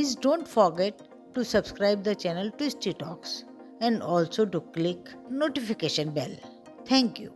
Please don't forget to subscribe the channel Twisty Talks and also to click notification bell. Thank you.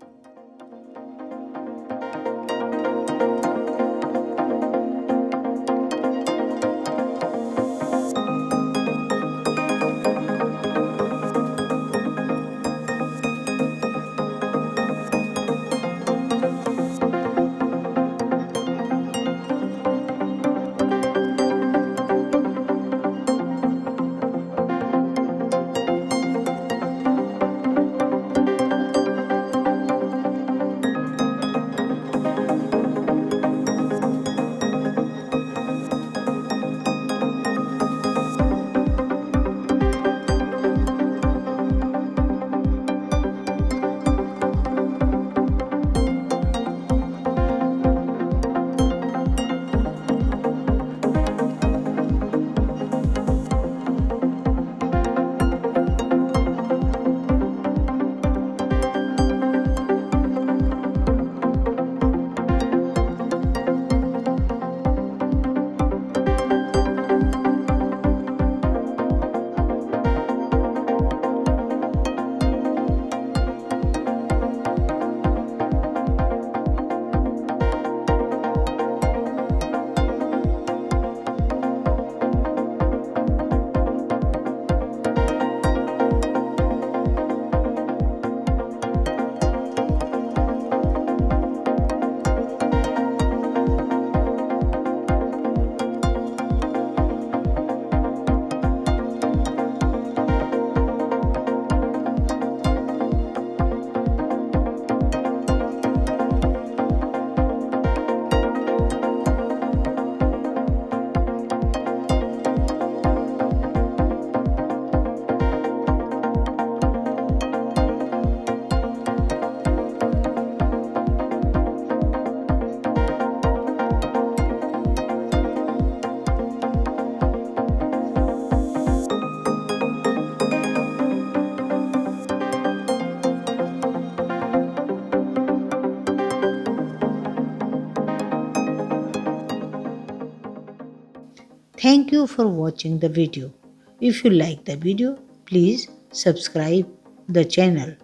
Thank you for watching the video. If you like the video, please subscribe the channel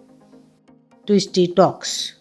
Twisty Talks.